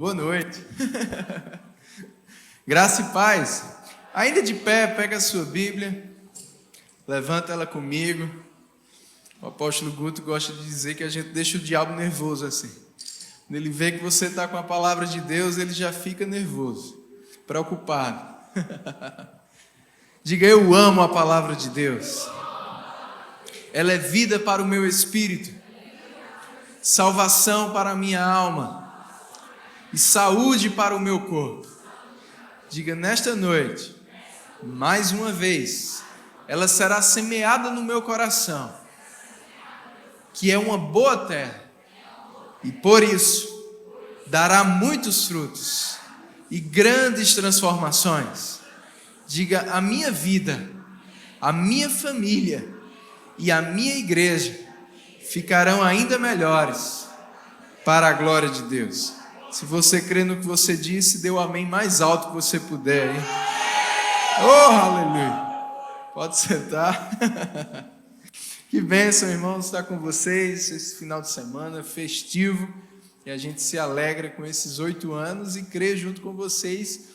Boa noite. Graça e paz. Ainda de pé, pega a sua Bíblia, levanta ela comigo. O apóstolo Guto gosta de dizer que a gente deixa o diabo nervoso assim. Quando ele vê que você está com a palavra de Deus, ele já fica nervoso, preocupado. Diga: eu amo a palavra de Deus. Ela é vida para o meu espírito, salvação para a minha alma e saúde para o meu corpo. Diga: nesta noite, mais uma vez, ela será semeada no meu coração, que é uma boa terra, e por isso dará muitos frutos e grandes transformações. Diga: a minha vida, a minha família e a minha igreja ficarão ainda melhores para a glória de Deus. Se você crê no que você disse, dê o amém mais alto que você puder, hein? Oh, aleluia! Pode sentar. Que bênção, irmãos, estar com vocês esse final de semana festivo, e a gente se alegra com esses 8 anos e crê junto com vocês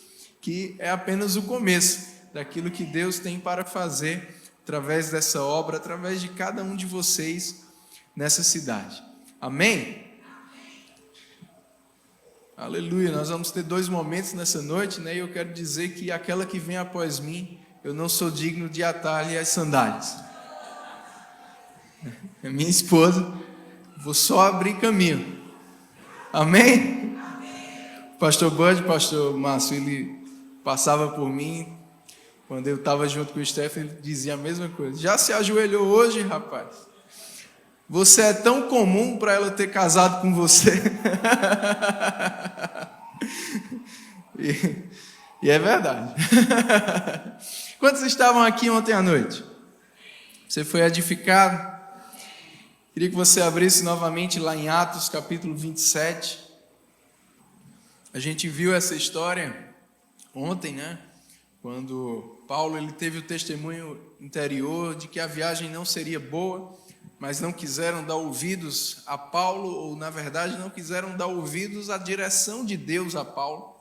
que é apenas o começo daquilo que Deus tem para fazer através dessa obra, através de cada um de vocês nessa cidade. Amém? Aleluia. Nós vamos ter 2 momentos nessa noite, né? E eu quero dizer que aquela que vem após mim, eu não sou digno de atar-lhe as sandálias. É minha esposa, vou só abrir caminho. Amém? O pastor Bud, o pastor Márcio, ele passava por mim, quando eu estava junto com o Stephen, ele dizia a mesma coisa. Já se ajoelhou hoje, rapaz? Você é tão comum para ela ter casado com você. E é verdade. Quantos estavam aqui ontem à noite? Você foi edificado? Queria que você abrisse novamente lá em Atos, capítulo 27. A gente viu essa história ontem, né? Quando Paulo ele teve o testemunho interior de que a viagem não seria boa, mas não quiseram dar ouvidos a Paulo, ou na verdade não quiseram dar ouvidos à direção de Deus a Paulo.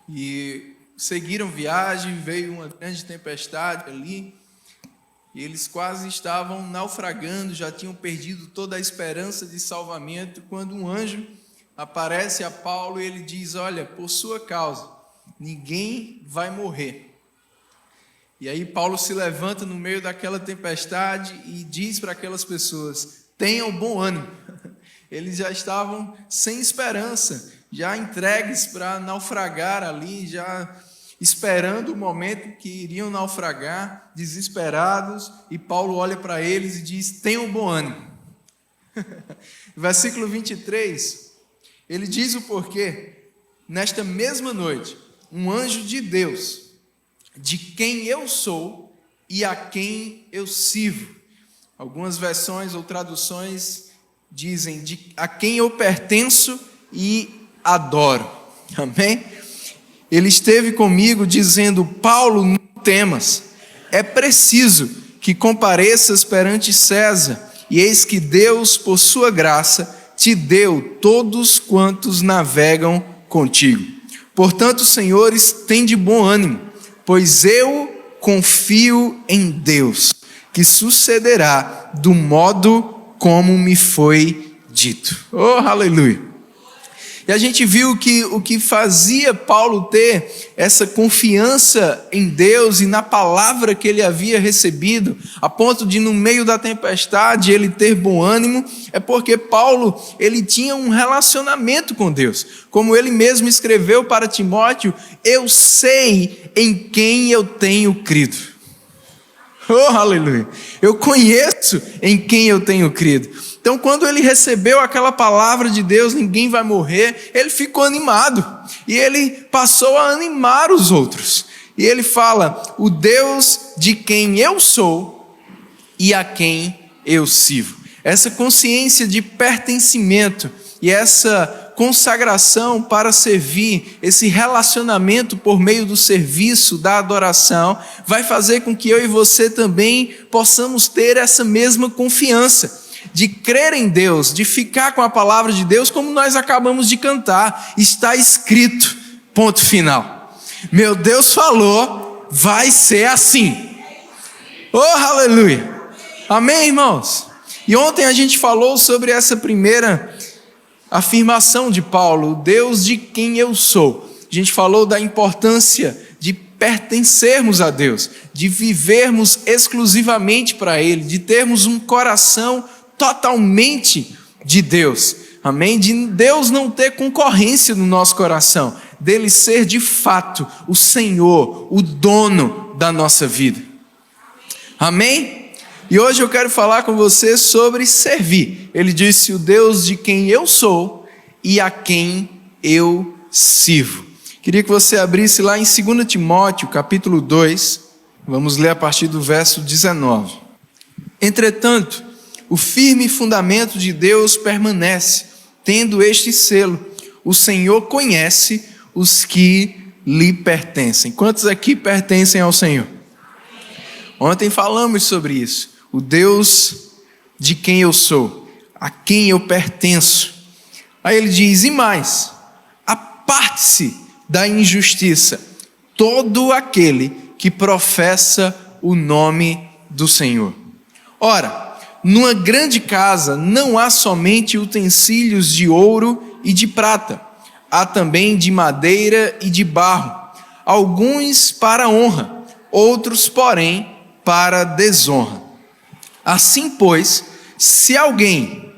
E seguiram viagem, veio uma grande tempestade ali, e eles quase estavam naufragando, já tinham perdido toda a esperança de salvamento, quando um anjo aparece a Paulo e ele diz: olha, por sua causa, ninguém vai morrer. E aí Paulo se levanta no meio daquela tempestade e diz para aquelas pessoas: tenham bom ânimo. Eles já estavam sem esperança, já entregues para naufragar ali, já esperando o momento que iriam naufragar, desesperados, e Paulo olha para eles e diz: tenham bom ânimo. Versículo 23, ele diz o porquê. Nesta mesma noite, um anjo de Deus, de quem eu sou e a quem eu sirvo. Algumas versões ou traduções dizem a quem eu pertenço e adoro. Amém? Ele esteve comigo dizendo: Paulo, não temas, é preciso que compareças perante César, e eis que Deus, por sua graça, te deu todos quantos navegam contigo. Portanto, senhores, tende bom ânimo, pois eu confio em Deus, que sucederá do modo como me foi dito. Oh, aleluia! E a gente viu que o que fazia Paulo ter essa confiança em Deus e na palavra que ele havia recebido, a ponto de no meio da tempestade ele ter bom ânimo, é porque Paulo ele tinha um relacionamento com Deus. Como ele mesmo escreveu para Timóteo: eu sei em quem eu tenho crido. Oh, aleluia! Eu conheço em quem eu tenho crido. Então, quando ele recebeu aquela palavra de Deus, ninguém vai morrer, ele ficou animado. E ele passou a animar os outros. E ele fala: o Deus de quem eu sou e a quem eu sirvo. Essa consciência de pertencimento e essa consagração para servir, esse relacionamento por meio do serviço, da adoração, vai fazer com que eu e você também possamos ter essa mesma confiança. de crer em Deus, de ficar com a palavra de Deus, como nós acabamos de cantar. Está escrito, ponto final. Meu Deus falou, vai ser assim. Oh, aleluia! Amém, irmãos? E ontem a gente falou sobre essa primeira afirmação de Paulo, o Deus de quem eu sou. A gente falou da importância de pertencermos a Deus, de vivermos exclusivamente para Ele, de termos um coração totalmente de Deus. Amém? De Deus não ter concorrência no nosso coração, dele ser de fato o Senhor, o dono da nossa vida. Amém? E hoje eu quero falar com você sobre servir. Ele disse, o Deus de quem eu sou e a quem eu sirvo. Queria que você abrisse lá em 2 Timóteo, capítulo 2, vamos ler a partir do verso 19. Entretanto, o firme fundamento de Deus permanece, tendo este selo: o Senhor conhece os que lhe pertencem. Quantos aqui pertencem ao Senhor? Ontem falamos sobre isso. O Deus de quem eu sou, a quem eu pertenço. Aí ele diz, e mais, aparte-se da injustiça todo aquele que professa o nome do Senhor. Ora, numa grande casa não há somente utensílios de ouro e de prata, há também de madeira e de barro, alguns para honra, outros, porém, para desonra. Assim, pois, se alguém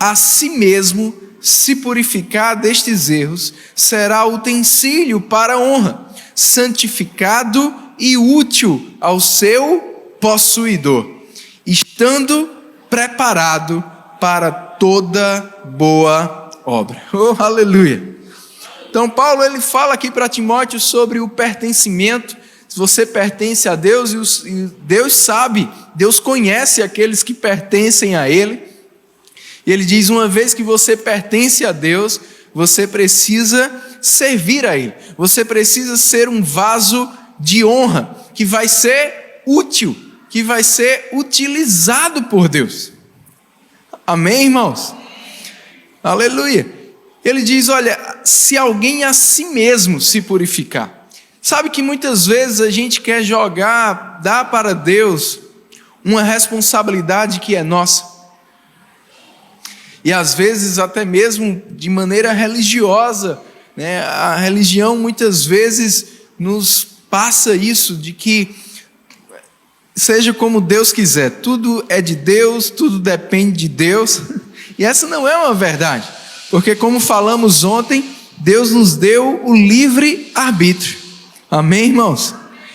a si mesmo se purificar destes erros, será utensílio para honra, santificado e útil ao seu possuidor, estando preparado para toda boa obra. Oh, aleluia! Então Paulo ele fala aqui para Timóteo sobre o pertencimento. Se você pertence a Deus, e Deus sabe, Deus conhece aqueles que pertencem a Ele. E Ele diz, uma vez que você pertence a Deus, você precisa servir a Ele. Você precisa ser um vaso de honra, que vai ser útil, que vai ser utilizado por Deus. Amém, irmãos? Aleluia! Ele diz, olha, se alguém a si mesmo se purificar. Sabe que muitas vezes a gente quer dar para Deus uma responsabilidade que é nossa. E às vezes até mesmo de maneira religiosa, né? A religião muitas vezes nos passa isso, de que seja como Deus quiser, tudo é de Deus, tudo depende de Deus. E essa não é uma verdade, porque como falamos ontem, Deus nos deu o livre arbítrio. Amém, irmãos?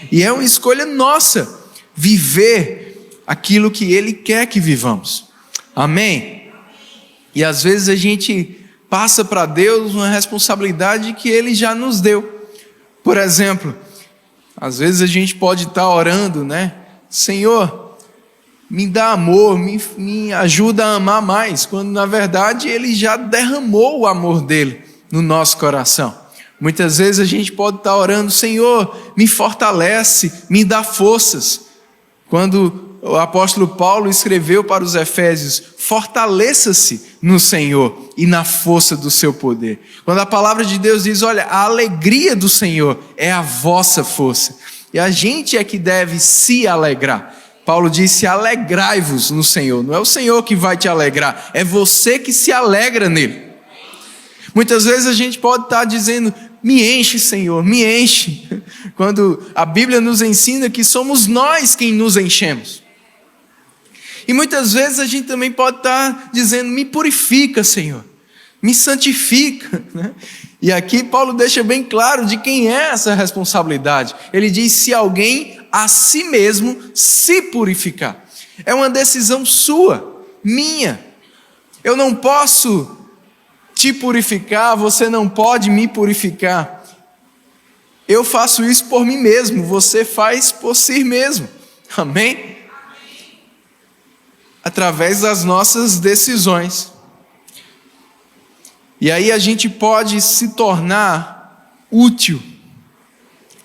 E é uma escolha nossa viver aquilo que Ele quer que vivamos. Amém? E às vezes a gente passa para Deus uma responsabilidade que Ele já nos deu. Por exemplo, às vezes a gente pode estar orando, né? Senhor, me dá amor, me ajuda a amar mais, quando na verdade Ele já derramou o amor dEle no nosso coração. Muitas vezes a gente pode estar orando, Senhor, me fortalece, me dá forças. Quando o apóstolo Paulo escreveu para os Efésios, fortaleça-se no Senhor e na força do seu poder. Quando a palavra de Deus diz, olha, a alegria do Senhor é a vossa força. E a gente é que deve se alegrar. Paulo disse, alegrai-vos no Senhor. Não é o Senhor que vai te alegrar, é você que se alegra nele. Muitas vezes a gente pode estar dizendo, me enche, Senhor, me enche. Quando a Bíblia nos ensina que somos nós quem nos enchemos. E muitas vezes a gente também pode estar dizendo, me purifica, Senhor, me santifica, né? E aqui Paulo deixa bem claro de quem é essa responsabilidade. Ele diz, se alguém a si mesmo se purificar. É uma decisão sua, minha. Eu não posso te purificar, você não pode me purificar. Eu faço isso por mim mesmo, você faz por si mesmo. Amém? Através das nossas decisões. E aí a gente pode se tornar útil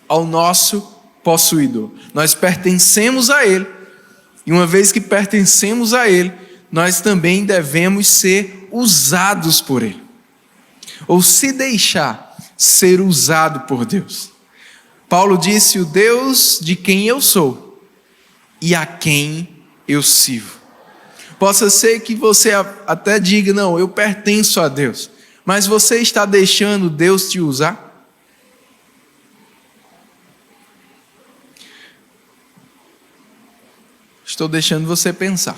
ao nosso possuidor. Nós pertencemos a Ele. E uma vez que pertencemos a Ele, nós também devemos ser usados por Ele, ou se deixar ser usado por Deus. Paulo disse: o Deus de quem eu sou e a quem eu sirvo. Possa ser que você até diga: não, eu pertenço a Deus, mas você está deixando Deus te usar? Estou deixando você pensar.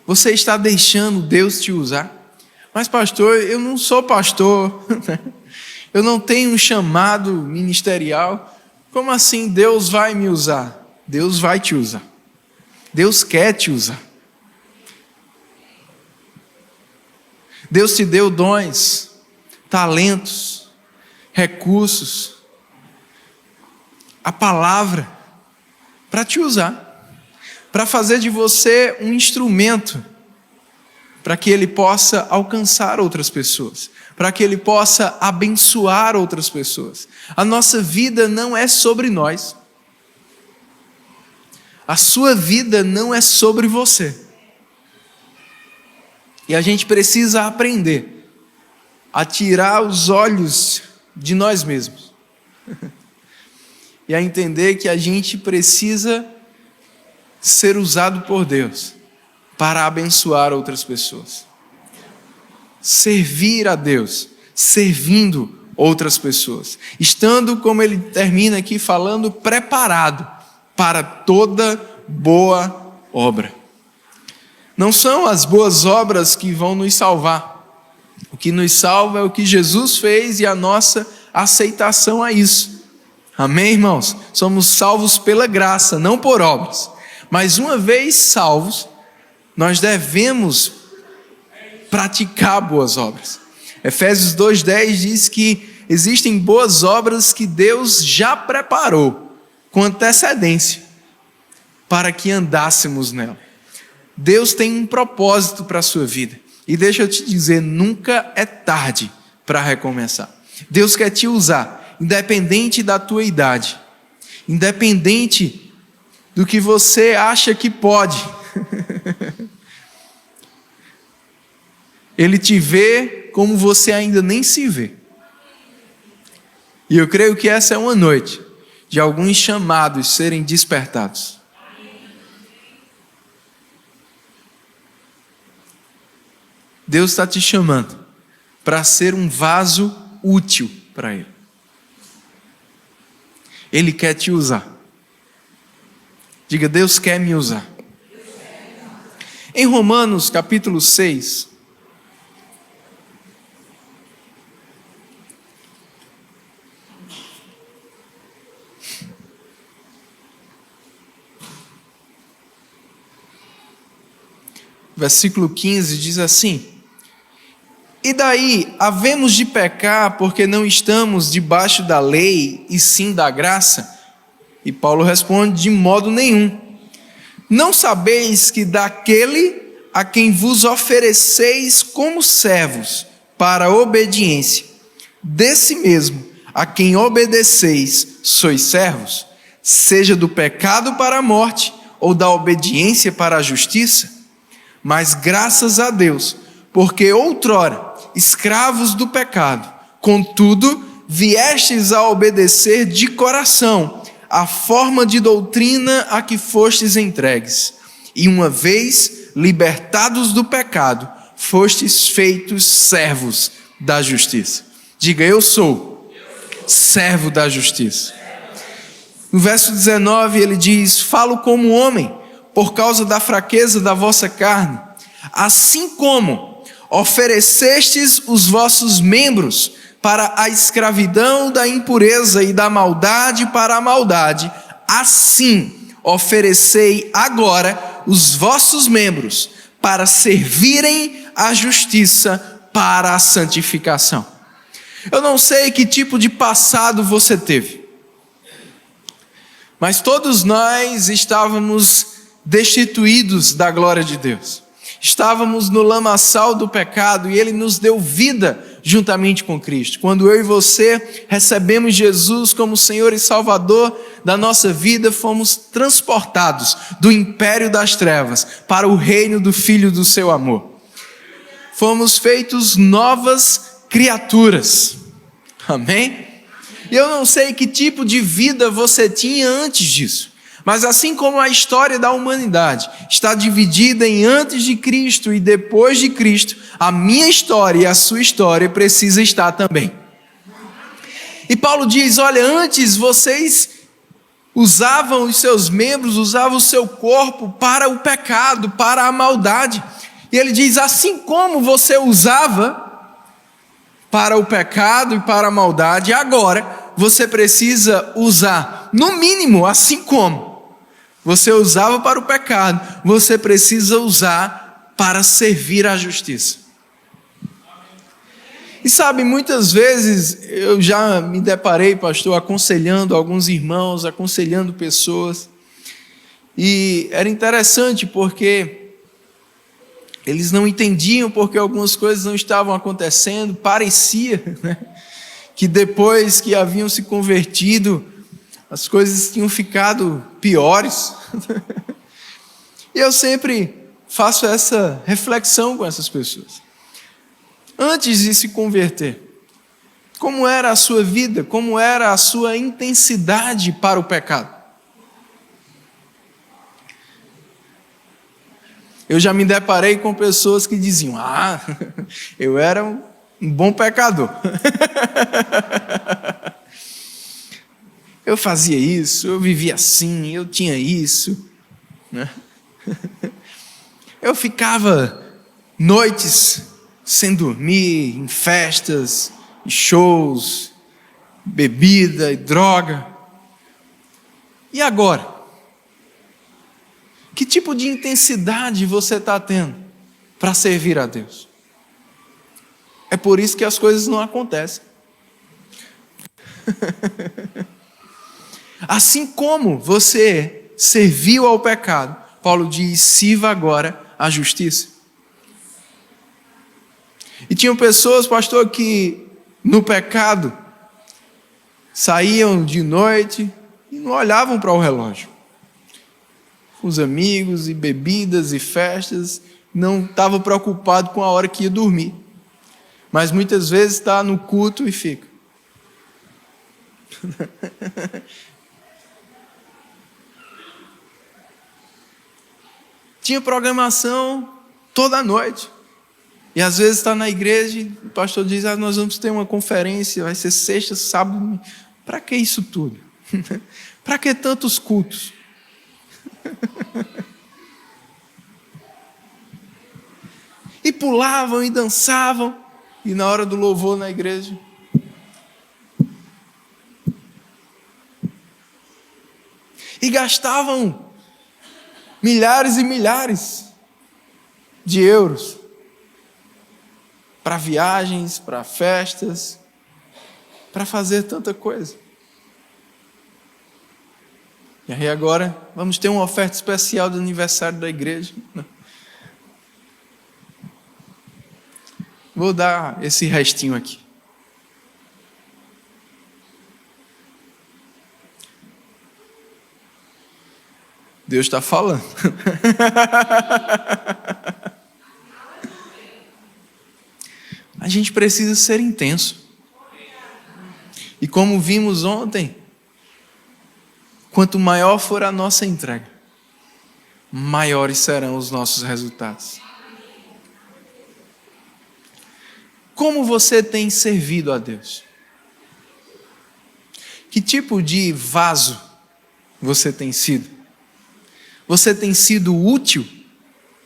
Você está deixando Deus te usar? Mas pastor, eu não sou pastor, eu não tenho um chamado ministerial. Como assim Deus vai me usar? Deus vai te usar. Deus quer te usar. Deus te deu dons, talentos, recursos, a palavra para te usar, para fazer de você um instrumento, para que Ele possa alcançar outras pessoas, para que Ele possa abençoar outras pessoas. A nossa vida não é sobre nós. A sua vida não é sobre você. E a gente precisa aprender a tirar os olhos de nós mesmos e a entender que a gente precisa ser usado por Deus para abençoar outras pessoas. Servir a Deus, servindo outras pessoas. Estando, como ele termina aqui falando, preparado para toda boa obra. Não são as boas obras que vão nos salvar. O que nos salva é o que Jesus fez e a nossa aceitação a isso. Amém, irmãos? Somos salvos pela graça, não por obras. Mas uma vez salvos, nós devemos praticar boas obras. Efésios 2:10 diz que existem boas obras que Deus já preparou com antecedência para que andássemos nela. Deus tem um propósito para a sua vida. E deixa eu te dizer, nunca é tarde para recomeçar. Deus quer te usar, independente da tua idade, independente do que você acha que pode. Ele te vê como você ainda nem se vê. E eu creio que essa é uma noite de alguns chamados serem despertados. Deus está te chamando para ser um vaso útil para Ele. Ele quer te usar. Diga: Deus quer me usar. Em Romanos capítulo 6, versículo 15 diz assim: e daí, havemos de pecar porque não estamos debaixo da lei e sim da graça? E Paulo responde: de modo nenhum. Não sabeis que daquele a quem vos ofereceis como servos para a obediência, desse mesmo a quem obedeceis sois servos, seja do pecado para a morte ou da obediência para a justiça? Mas graças a Deus, porque outrora escravos do pecado, contudo viestes a obedecer de coração a forma de doutrina a que fostes entregues, e uma vez libertados do pecado, fostes feitos servos da justiça. Diga: eu sou servo da justiça. No verso 19 ele diz: falo como homem, por causa da fraqueza da vossa carne, assim como oferecestes os vossos membros para a escravidão da impureza e da maldade para a maldade, assim oferecei agora os vossos membros para servirem à justiça para a santificação. Eu não sei que tipo de passado você teve, mas todos nós estávamos destituídos da glória de Deus. Estávamos no lamaçal do pecado e Ele nos deu vida juntamente com Cristo. Quando eu e você recebemos Jesus como Senhor e Salvador da nossa vida, fomos transportados do império das trevas para o reino do Filho do seu amor. Fomos feitos novas criaturas. Amém? E eu não sei que tipo de vida você tinha antes disso, mas assim como a história da humanidade está dividida em antes de Cristo e depois de Cristo, a minha história e a sua história precisa estar também. E Paulo diz, olha, antes vocês usavam os seus membros, usavam o seu corpo para o pecado, para a maldade. E ele diz, assim como você usava para o pecado e para a maldade, agora você precisa usar, no mínimo, assim como você usava para o pecado, você precisa usar para servir à justiça. E sabe, muitas vezes eu já me deparei, pastor, aconselhando alguns irmãos, aconselhando pessoas, e era interessante porque eles não entendiam porque algumas coisas não estavam acontecendo, parecia, né, que depois que haviam se convertido, as coisas tinham ficado piores. E eu sempre faço essa reflexão com essas pessoas. Antes de se converter, como era a sua vida, como era a sua intensidade para o pecado? Eu já me deparei com pessoas que diziam, eu era um bom pecador. Eu fazia isso, eu vivia assim, eu tinha isso, né? Eu ficava noites sem dormir, em festas, em shows, bebida e droga. E agora? Que tipo de intensidade você está tendo para servir a Deus? É por isso que as coisas não acontecem. Assim como você serviu ao pecado, Paulo diz, sirva agora à justiça. E tinham pessoas, pastor, que no pecado saíam de noite e não olhavam para o relógio. Os amigos e bebidas e festas, não estavam preocupados com a hora que ia dormir. Mas muitas vezes está no culto e fica. Tinha programação toda noite. E às vezes está na igreja e o pastor diz, nós vamos ter uma conferência, vai ser sexta, sábado. Para que isso tudo? Para que tantos cultos? E pulavam e dançavam, e na hora do louvor na igreja, e gastavam milhares e milhares de euros para viagens, para festas, para fazer tanta coisa. E aí agora vamos ter uma oferta especial do aniversário da igreja. Vou dar esse restinho aqui. Deus está falando. A gente precisa ser intenso. E como vimos ontem, quanto maior for a nossa entrega, maiores serão os nossos resultados. Como você tem servido a Deus? Que tipo de vaso você tem sido? Você tem sido útil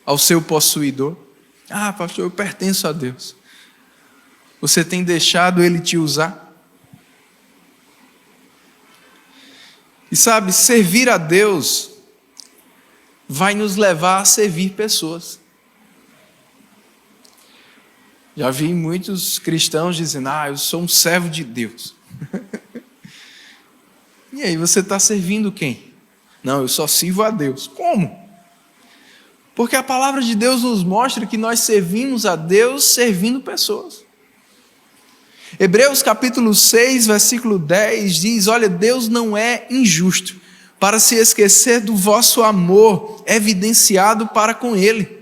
ao seu possuidor? Pastor, eu pertenço a Deus. Você tem deixado Ele te usar? E sabe, servir a Deus vai nos levar a servir pessoas. Já vi muitos cristãos dizendo, eu sou um servo de Deus. E aí, você está servindo quem? Não, eu só sirvo a Deus. Como? Porque a palavra de Deus nos mostra que nós servimos a Deus servindo pessoas. Hebreus capítulo 6, versículo 10 diz: olha, Deus não é injusto para se esquecer do vosso amor evidenciado para com Ele.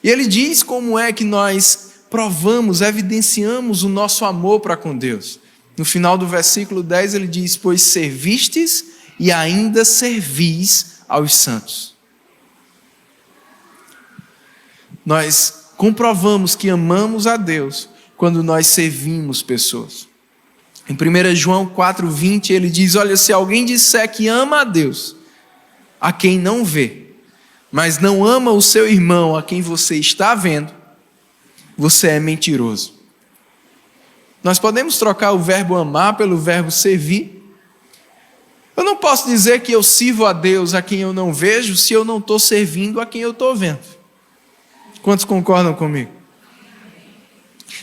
E Ele diz como é que nós provamos, evidenciamos o nosso amor para com Deus. No final do versículo 10 ele diz: pois servistes e ainda servis aos santos. Nós comprovamos que amamos a Deus quando nós servimos pessoas. Em 1 João 4,20 ele diz: olha, se alguém disser que ama a Deus, a quem não vê, mas não ama o seu irmão a quem você está vendo, você é mentiroso. Nós podemos trocar o verbo amar pelo verbo servir. Eu não posso dizer que eu sirvo a Deus a quem eu não vejo se eu não estou servindo a quem eu estou vendo. Quantos concordam comigo?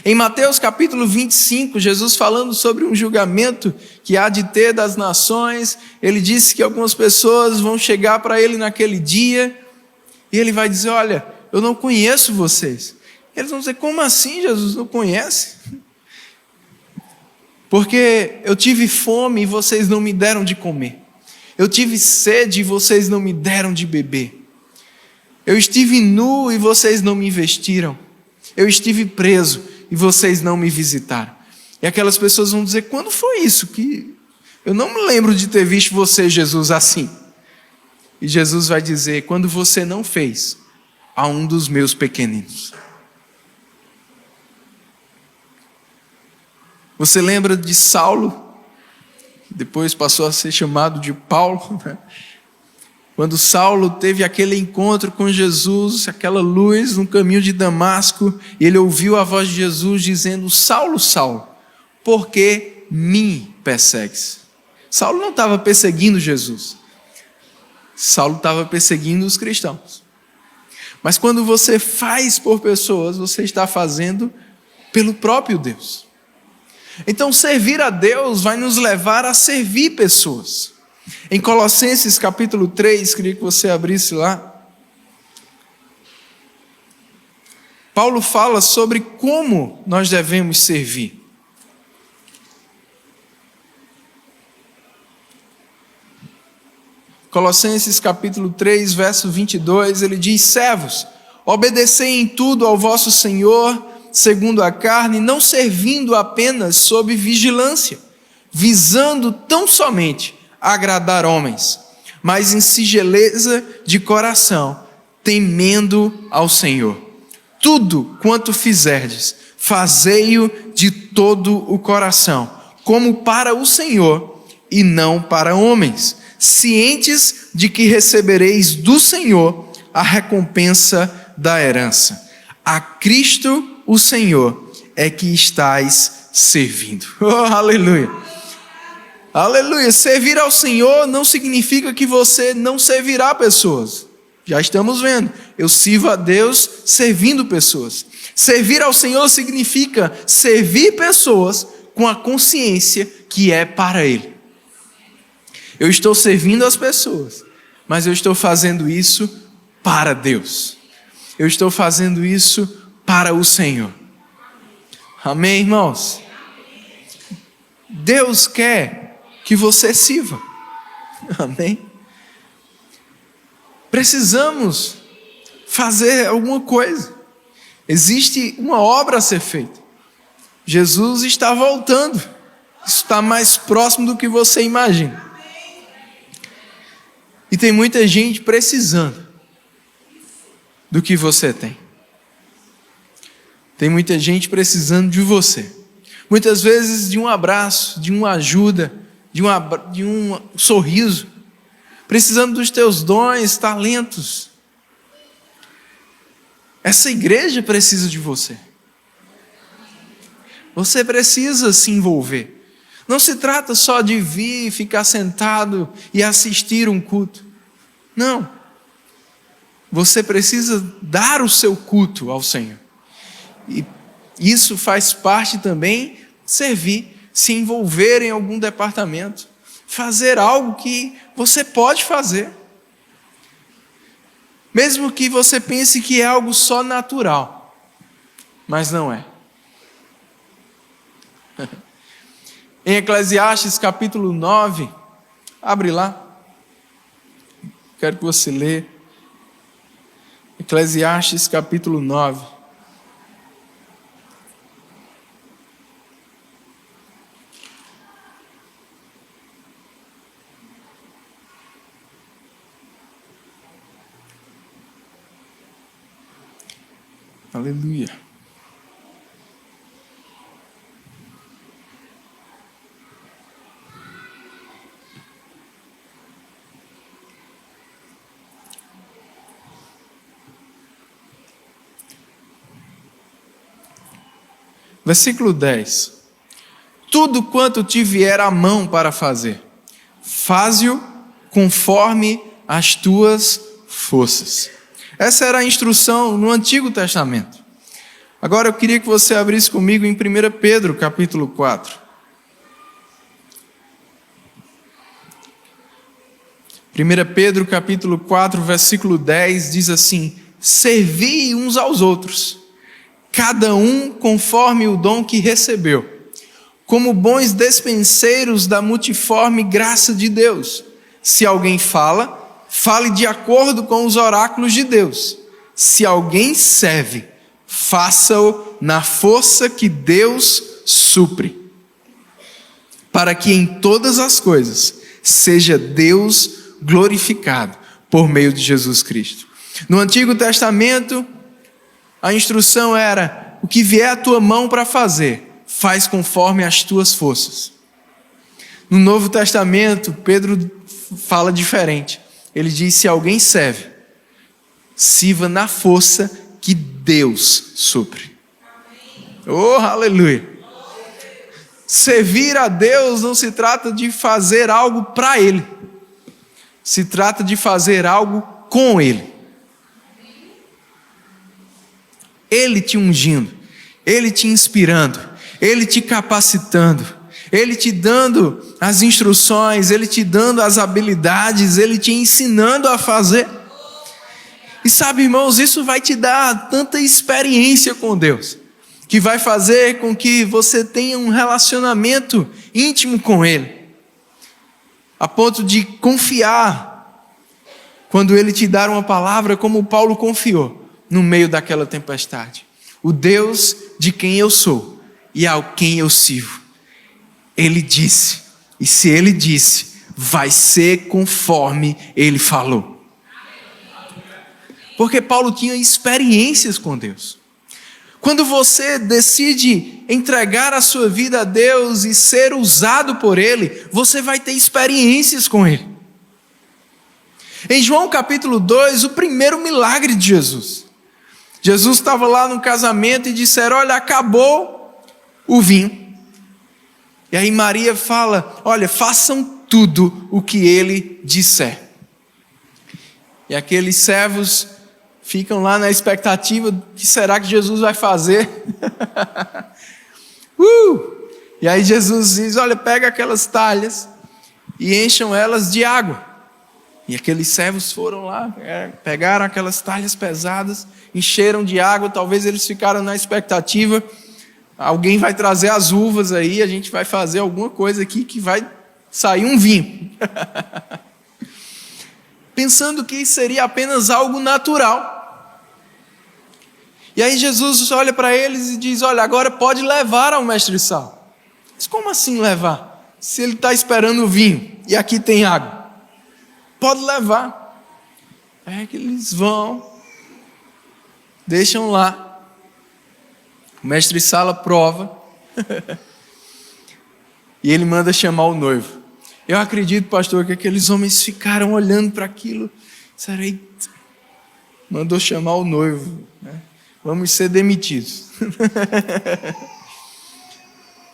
Em Mateus capítulo 25, Jesus falando sobre um julgamento que há de ter das nações, ele disse que algumas pessoas vão chegar para ele naquele dia, e ele vai dizer: olha, eu não conheço vocês. Eles vão dizer: como assim, Jesus, não conhece? Porque eu tive fome e vocês não me deram de comer. Eu tive sede e vocês não me deram de beber. Eu estive nu e vocês não me vestiram. Eu estive preso e vocês não me visitaram. E aquelas pessoas vão dizer: quando foi isso? Que eu não me lembro de ter visto você, Jesus, assim. E Jesus vai dizer: quando você não fez a um dos meus pequeninos. Você lembra de Saulo? Depois passou a ser chamado de Paulo, né? Quando Saulo teve aquele encontro com Jesus, aquela luz no caminho de Damasco, e ele ouviu a voz de Jesus dizendo: Saulo, Saulo, por que me persegues? Saulo não estava perseguindo Jesus. Saulo estava perseguindo os cristãos. Mas quando você faz por pessoas, você está fazendo pelo próprio Deus. Então servir a Deus vai nos levar a servir pessoas. Em Colossenses capítulo 3, queria que você abrisse lá. Paulo fala sobre como nós devemos servir. Colossenses capítulo 3, verso 22, ele diz: servos, obedecei em tudo ao vosso Senhor, segundo a carne, não servindo apenas sob vigilância, visando tão somente agradar homens, mas em singeleza de coração, temendo ao Senhor. Tudo quanto fizerdes, fazei-o de todo o coração, como para o Senhor e não para homens, cientes de que recebereis do Senhor a recompensa da herança. A Cristo o Senhor é que estais servindo. Oh, aleluia! Aleluia! Servir ao Senhor não significa que você não servirá pessoas. Já estamos vendo. Eu sirvo a Deus servindo pessoas. Servir ao Senhor significa servir pessoas com a consciência que é para Ele. Eu estou servindo as pessoas, mas eu estou fazendo isso para Deus. Eu estou fazendo isso para o Senhor. Amém, irmãos? Deus quer que você sirva. Amém? Precisamos fazer alguma coisa. Existe uma obra a ser feita. Jesus está voltando. Isso está mais próximo do que você imagina. E tem muita gente precisando do que você tem. Tem muita gente precisando de você. Muitas vezes de um abraço, de uma ajuda, de um sorriso. Precisando dos teus dons, talentos. Essa igreja precisa de você. Você precisa se envolver. Não se trata só de vir, ficar sentado e assistir um culto. Não. Você precisa dar o seu culto ao Senhor. E isso faz parte também de servir, se envolver em algum departamento, fazer algo que você pode fazer. Mesmo que você pense que é algo só natural, mas não é. Em Eclesiastes capítulo 9, abre lá. Quero que você lê. Eclesiastes capítulo 9. Aleluia. Versículo 10. Tudo quanto te vier à mão para fazer, faze-o conforme as tuas forças. Essa era a instrução no Antigo Testamento. Agora eu queria que você abrisse comigo em 1 Pedro, capítulo 4. 1 Pedro, capítulo 4, versículo 10, diz assim: servi uns aos outros, cada um conforme o dom que recebeu, como bons despenseiros da multiforme graça de Deus. Se alguém fala, fale de acordo com os oráculos de Deus. Se alguém serve, faça-o na força que Deus supre, para que em todas as coisas seja Deus glorificado por meio de Jesus Cristo. No Antigo Testamento, a instrução era: o que vier à tua mão para fazer, faz conforme as tuas forças. No Novo Testamento, Pedro fala diferente. Ele diz: se alguém serve, sirva na força que Deus supre. Oh, aleluia! Servir a Deus não se trata de fazer algo para Ele, se trata de fazer algo com Ele. Ele te ungindo, Ele te inspirando, Ele te capacitando, Ele te dando as instruções, Ele te dando as habilidades, Ele te ensinando a fazer. E sabe, irmãos, isso vai te dar tanta experiência com Deus, que vai fazer com que você tenha um relacionamento íntimo com Ele, a ponto de confiar quando Ele te dar uma palavra, como Paulo confiou no meio daquela tempestade. O Deus de quem eu sou e ao quem eu sirvo, Ele disse, e se Ele disse, vai ser conforme Ele falou. Porque Paulo tinha experiências com Deus. Quando você decide entregar a sua vida a Deus e ser usado por Ele, você vai ter experiências com Ele. Em João capítulo 2, o primeiro milagre de Jesus. Jesus estava lá no casamento e disseram: olha, acabou o vinho. E aí Maria fala: olha, façam tudo o que Ele disser. E aqueles servos ficam lá na expectativa: o que será que Jesus vai fazer? E aí Jesus diz: olha, pega aquelas talhas e encham elas de água. E aqueles servos foram lá, pegaram aquelas talhas pesadas, encheram de água. Talvez eles ficaram na expectativa: alguém vai trazer as uvas aí, a gente vai fazer alguma coisa aqui que vai sair um vinho. Pensando que isso seria apenas algo natural. E aí Jesus olha para eles e diz: olha, agora pode levar ao mestre-sal. Mas como assim levar? Se ele está esperando o vinho e aqui tem água. Pode levar. É que eles vão, deixam lá. O mestre-sala prova. E ele manda chamar o noivo. Eu acredito, pastor, que aqueles homens ficaram olhando para aquilo. Disseram: eita, mandou chamar o noivo, né? Vamos ser demitidos.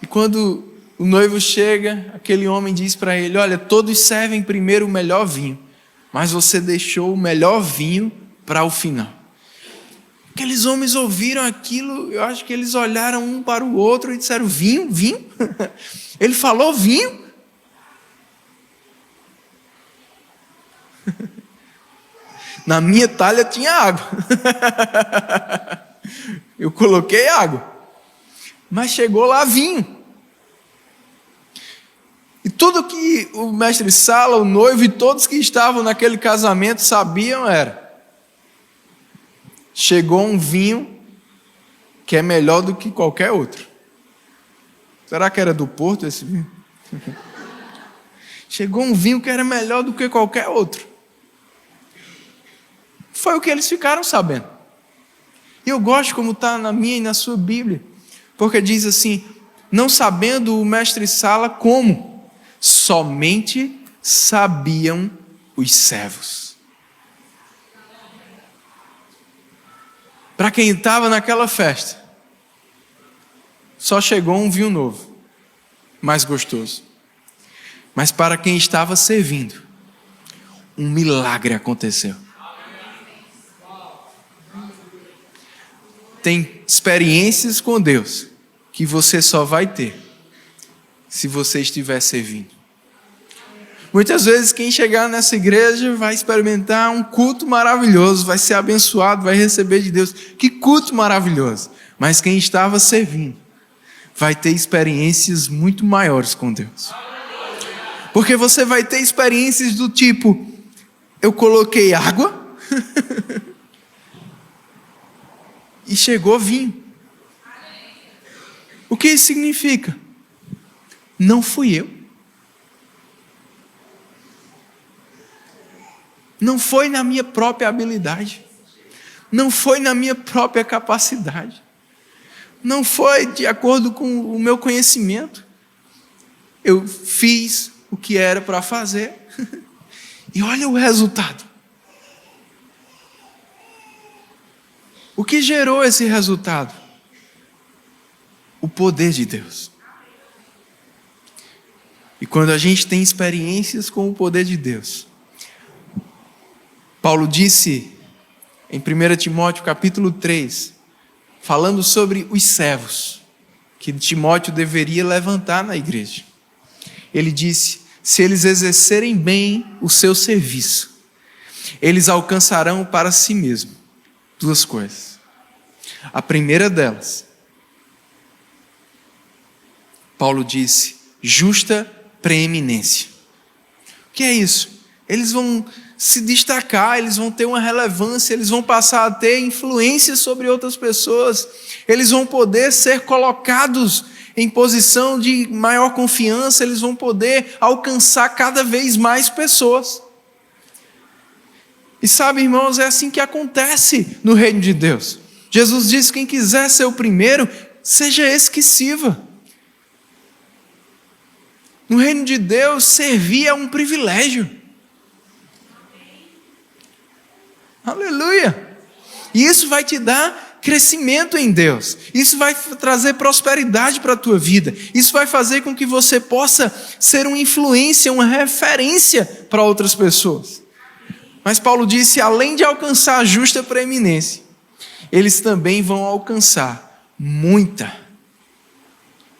E quando o noivo chega, aquele homem diz para ele: olha, todos servem primeiro o melhor vinho, mas você deixou o melhor vinho para o final. Aqueles homens ouviram aquilo, eu acho que eles olharam um para o outro e disseram: vinho? Vinho? Ele falou vinho? Na minha talha tinha água. Eu coloquei água. Mas chegou lá vinho. tudo que o mestre Sala, o noivo e todos que estavam naquele casamento sabiam era: chegou um vinho que é melhor do que qualquer outro. Será que era do Porto esse vinho? Chegou um vinho que era melhor do que qualquer outro. Foi o que eles ficaram sabendo. E eu gosto como está na minha e na sua Bíblia, porque diz assim: não sabendo o mestre Sala como, somente sabiam os servos. Para quem estava naquela festa, só chegou um vinho novo, mais gostoso. Mas para quem estava servindo, um milagre aconteceu. Tem experiências com Deus que você só vai ter se você estiver servindo. Muitas vezes quem chegar nessa igreja vai experimentar um culto maravilhoso, vai ser abençoado, vai receber de Deus. Que culto maravilhoso! Mas quem estava servindo vai ter experiências muito maiores com Deus. Porque você vai ter experiências do tipo: eu coloquei água e chegou vinho. O que isso significa? Não fui eu. Não foi na minha própria habilidade. Não foi na minha própria capacidade. Não foi de acordo com o meu conhecimento. Eu fiz o que era para fazer. E olha o resultado. O que gerou esse resultado? O poder de Deus. E quando a gente tem experiências com o poder de Deus, Paulo disse em 1 Timóteo capítulo 3, falando sobre os servos, que Timóteo deveria levantar na igreja. Ele disse: se eles exercerem bem o seu serviço, eles alcançarão para si mesmo duas coisas. A primeira delas, Paulo disse: justa preeminência. O que é isso? Eles vão se destacar, eles vão ter uma relevância, eles vão passar a ter influência sobre outras pessoas, eles vão poder ser colocados em posição de maior confiança, eles vão poder alcançar cada vez mais pessoas. E sabe, irmãos, é assim que acontece no reino de Deus. Jesus disse: quem quiser ser o primeiro, seja esse que sirva. No reino de Deus, servir é um privilégio. Aleluia! E isso vai te dar crescimento em Deus. Isso vai trazer prosperidade para a tua vida. Isso vai fazer com que você possa ser uma influência, uma referência para outras pessoas. Mas Paulo disse: além de alcançar a justa preeminência, eles também vão alcançar muita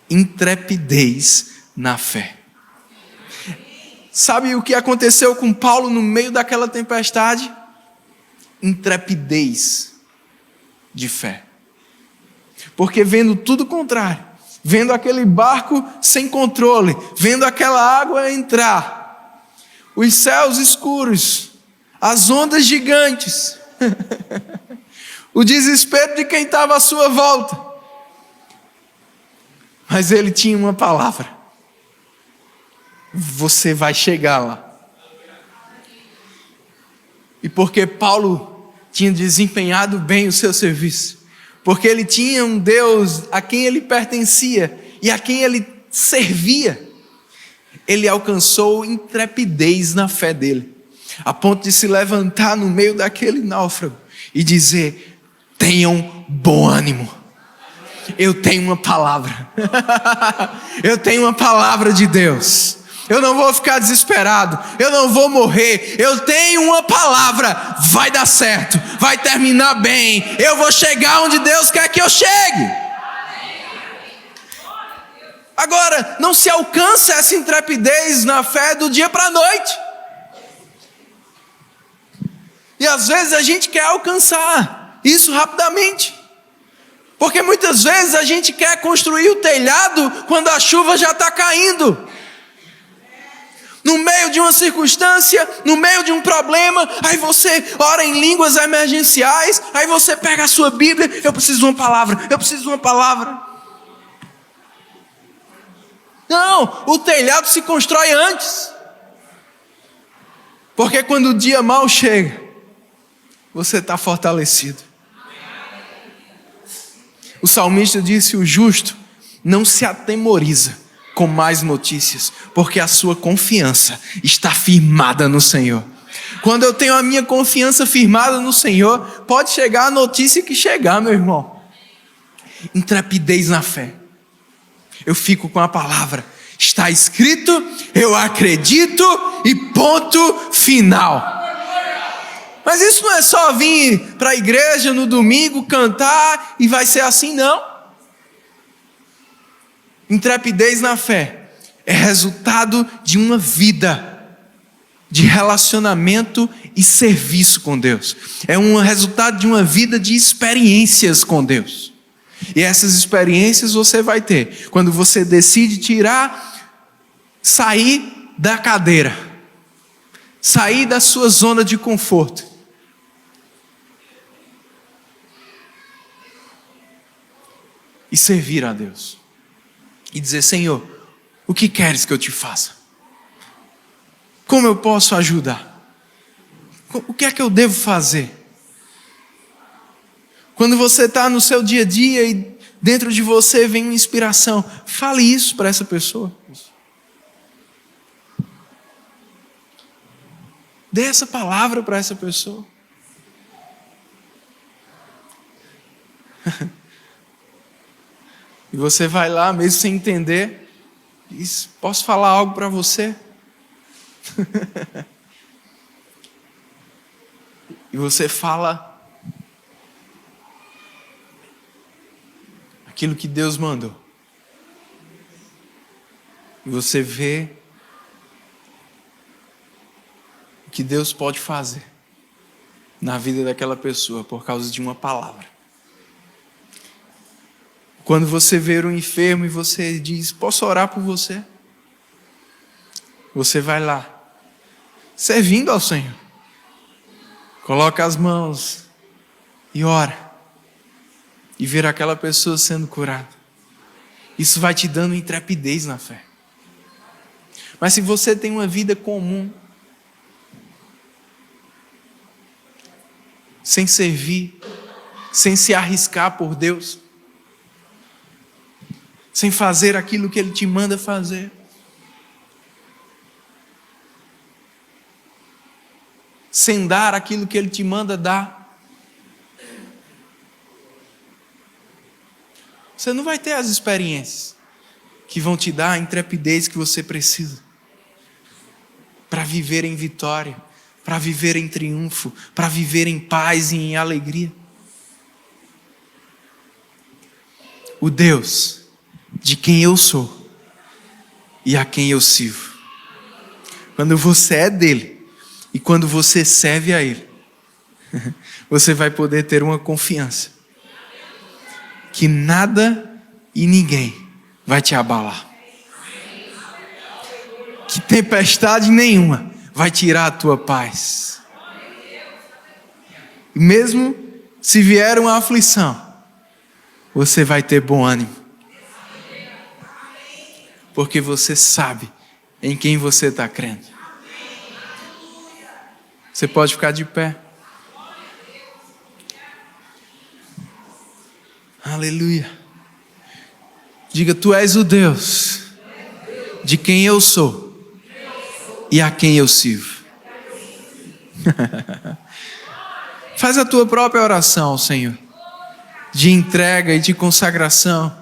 intrepidez na fé. Sabe o que aconteceu com Paulo no meio daquela tempestade? Intrepidez de fé. Porque vendo tudo contrário, vendo aquele barco sem controle, vendo aquela água entrar, os céus escuros, as ondas gigantes, o desespero de quem estava à sua volta, mas ele tinha uma palavra: você vai chegar lá. E porque Paulo tinha desempenhado bem o seu serviço, porque ele tinha um Deus a quem ele pertencia e a quem ele servia, ele alcançou intrepidez na fé dele, a ponto de se levantar no meio daquele náufrago e dizer: tenham bom ânimo, eu tenho uma palavra. Eu tenho uma palavra de Deus. Eu não vou ficar desesperado, eu não vou morrer, eu tenho uma palavra, vai dar certo, vai terminar bem, eu vou chegar onde Deus quer que eu chegue. Agora, não se alcança essa intrepidez na fé do dia para a noite. E às vezes a gente quer alcançar isso rapidamente, porque muitas vezes a gente quer construir o telhado quando a chuva já está caindo. No meio de uma circunstância, no meio de um problema, aí você ora em línguas emergenciais, aí você pega a sua Bíblia, eu preciso de uma palavra, eu preciso de uma palavra. Não, o telhado se constrói antes. Porque quando o dia mal chega, você está fortalecido. O salmista disse: o justo não se atemoriza com mais notícias, porque a sua confiança está firmada no Senhor. Quando eu tenho a minha confiança firmada no Senhor, pode chegar a notícia que chegar, meu irmão. Intrepidez na fé. Eu fico com a palavra. Está escrito, eu acredito e ponto final. Mas isso não é só vir para a igreja no domingo, cantar e vai ser assim, não. Intrepidez na fé é resultado de uma vida de relacionamento e serviço com Deus. É um resultado de uma vida de experiências com Deus. E essas experiências você vai ter quando você decide sair da cadeira, sair da sua zona de conforto. E servir a Deus. E dizer: Senhor, o que queres que eu te faça? Como eu posso ajudar? O que é que eu devo fazer? Quando você está no seu dia a dia e dentro de você vem uma inspiração, fale isso para essa pessoa. Dê essa palavra para essa pessoa. E você vai lá, mesmo sem entender, diz: posso falar algo para você? E você fala aquilo que Deus mandou. E você vê o que Deus pode fazer na vida daquela pessoa por causa de uma palavra. Quando você vê um enfermo e você diz: posso orar por você? Você vai lá, servindo ao Senhor. Coloca as mãos e ora. E ver aquela pessoa sendo curada. Isso vai te dando intrepidez na fé. Mas se você tem uma vida comum, sem servir, sem se arriscar por Deus, sem fazer aquilo que Ele te manda fazer, sem dar aquilo que Ele te manda dar, você não vai ter as experiências que vão te dar a intrepidez que você precisa para viver em vitória, para viver em triunfo, para viver em paz e em alegria. O Deus de quem eu sou e a quem eu sirvo. Quando você é dele e quando você serve a ele, você vai poder ter uma confiança que nada e ninguém vai te abalar. Que tempestade nenhuma vai tirar a tua paz. Mesmo se vier uma aflição, você vai ter bom ânimo. Porque você sabe em quem você está crendo. Você pode ficar de pé. Aleluia. Diga: tu és o Deus de quem eu sou e a quem eu sirvo. Faz a tua própria oração ao Senhor, de entrega e de consagração.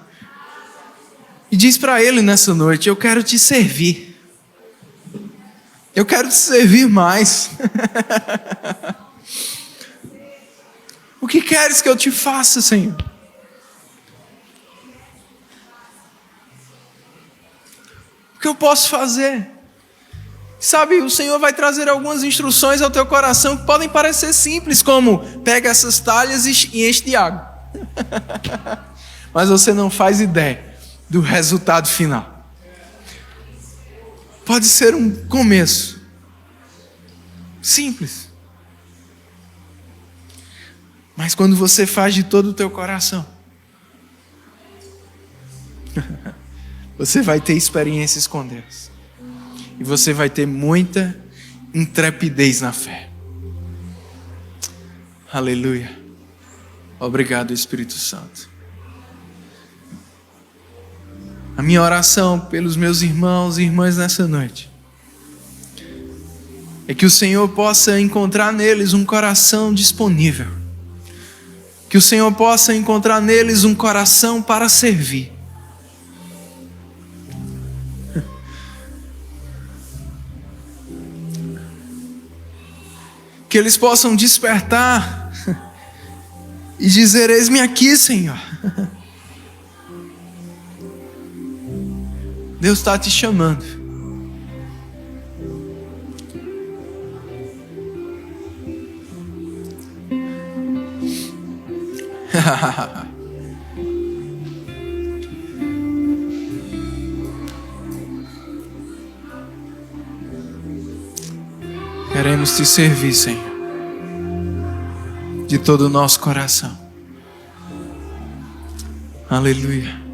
E diz para Ele nessa noite: eu quero te servir. Eu quero te servir mais. O que queres que eu te faça, Senhor? O que eu posso fazer? Sabe, o Senhor vai trazer algumas instruções ao teu coração que podem parecer simples, como: pega essas talhas e enche de água. Mas você não faz ideia do resultado final. Pode ser um começo simples. Mas quando você faz de todo o teu coração, você vai ter experiências com Deus. E você vai ter muita intrepidez na fé. Aleluia. Obrigado, Espírito Santo. A minha oração pelos meus irmãos e irmãs nessa noite é que o Senhor possa encontrar neles um coração disponível. Que o Senhor possa encontrar neles um coração para servir. Que eles possam despertar e dizer: eis-me aqui, Senhor. Deus está te chamando. Queremos te servir, Senhor, de todo o nosso coração. Aleluia.